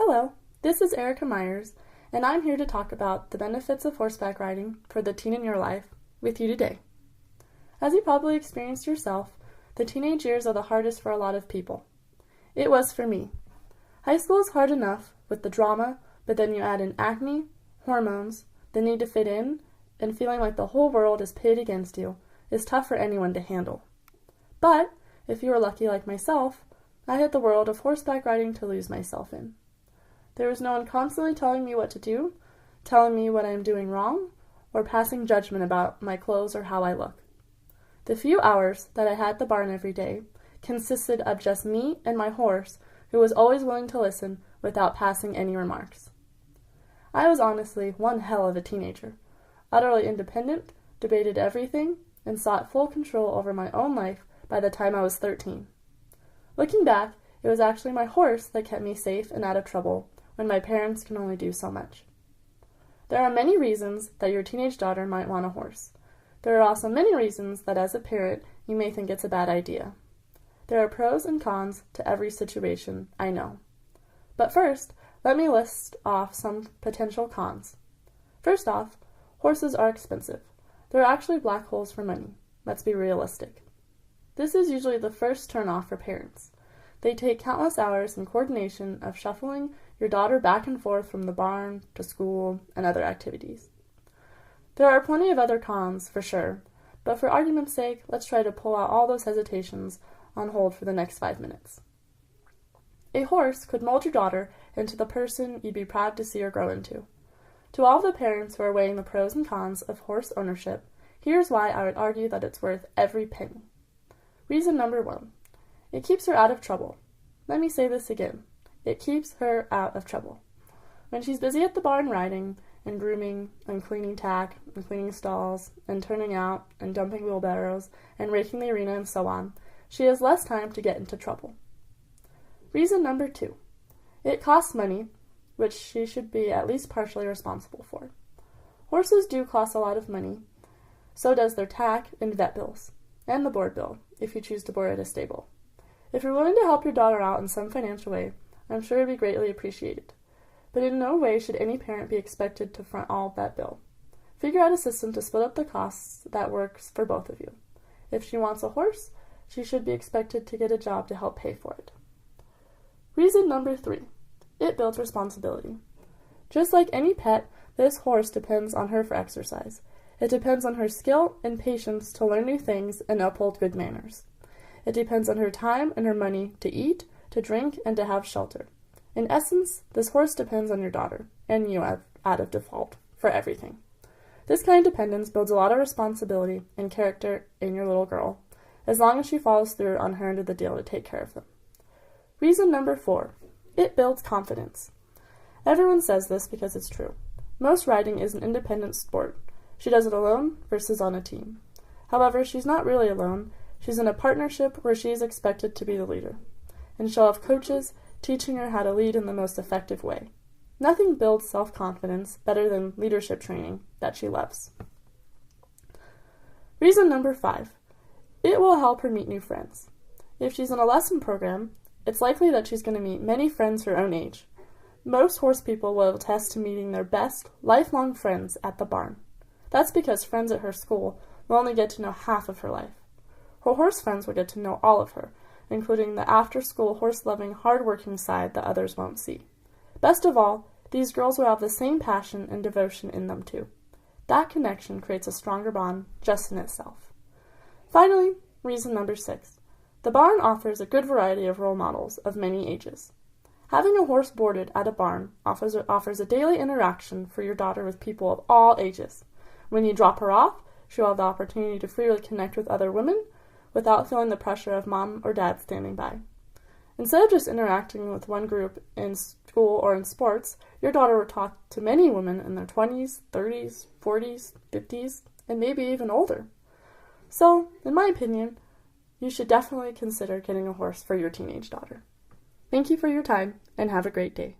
Hello, this is Erica Myers, and I'm here to talk about the benefits of horseback riding for the teen in your life with you today. As you probably experienced yourself, the teenage years are the hardest for a lot of people. It was for me. High school is hard enough with the drama, but then you add in acne, hormones, the need to fit in, and feeling like the whole world is pitted against you is tough for anyone to handle. But, if you were lucky like myself, I had the world of horseback riding to lose myself in. There was no one constantly telling me what to do, telling me what I am doing wrong, or passing judgment about my clothes or how I look. The few hours that I had at the barn every day consisted of just me and my horse, who was always willing to listen without passing any remarks. I was honestly one hell of a teenager, utterly independent, debated everything, and sought full control over my own life by the time I was 13. Looking back, it was actually my horse that kept me safe and out of trouble when my parents can only do so much. There are many reasons that your teenage daughter might want a horse. There are also many reasons that as a parent you may think it's a bad idea. There are pros and cons to every situation, I know. But first, let me list off some potential cons. First off, horses are expensive. They're actually black holes for money. Let's be realistic. This is usually the first turn-off for parents. They take countless hours in coordination of shuffling your daughter back and forth from the barn to school and other activities. There are plenty of other cons, for sure, but for argument's sake, let's try to pull out all those hesitations on hold for the next 5 minutes. A horse could mold your daughter into the person you'd be proud to see her grow into. To all the parents who are weighing the pros and cons of horse ownership, here's why I would argue that it's worth every penny. Reason number 1. It keeps her out of trouble. Let me say this again. It keeps her out of trouble. When she's busy at the barn riding and grooming and cleaning tack and cleaning stalls and turning out and dumping wheelbarrows and raking the arena and so on, she has less time to get into trouble. Reason number 2. It costs money, which she should be at least partially responsible for. Horses do cost a lot of money. So does their tack and vet bills, and the board bill, if you choose to board at a stable. If you're willing to help your daughter out in some financial way, I'm sure it would be greatly appreciated. But in no way should any parent be expected to front all that bill. Figure out a system to split up the costs that works for both of you. If she wants a horse, she should be expected to get a job to help pay for it. Reason number 3. It builds responsibility. Just like any pet, this horse depends on her for exercise. It depends on her skill and patience to learn new things and uphold good manners. It depends on her time and her money to eat, to drink, and to have shelter. In essence, this horse depends on your daughter, and you out of default, for everything. This kind of dependence builds a lot of responsibility and character in your little girl, as long as she follows through on her end of the deal to take care of them. Reason number 4. It builds confidence. Everyone says this because it's true. Most riding is an independent sport. She does it alone versus on a team. However, she's not really alone. She's in a partnership where she is expected to be the leader. And she'll have coaches teaching her how to lead in the most effective way. Nothing builds self-confidence better than leadership training that she loves. Reason number 5. It will help her meet new friends. If she's in a lesson program, it's likely that she's going to meet many friends her own age. Most horse people will attest to meeting their best, lifelong friends at the barn. That's because friends at her school will only get to know half of her life. Her horse friends will get to know all of her, including the after-school horse-loving, hard-working side that others won't see. Best of all, these girls will have the same passion and devotion in them too. That connection creates a stronger bond just in itself. Finally, reason number 6. The barn offers a good variety of role models of many ages. Having a horse boarded at a barn offers a daily interaction for your daughter with people of all ages. When you drop her off, she'll have the opportunity to freely connect with other women without feeling the pressure of mom or dad standing by. Instead of just interacting with one group in school or in sports, your daughter will talk to many women in their 20s, 30s, 40s, 50s, and maybe even older. So, in my opinion, you should definitely consider getting a horse for your teenage daughter. Thank you for your time, and have a great day.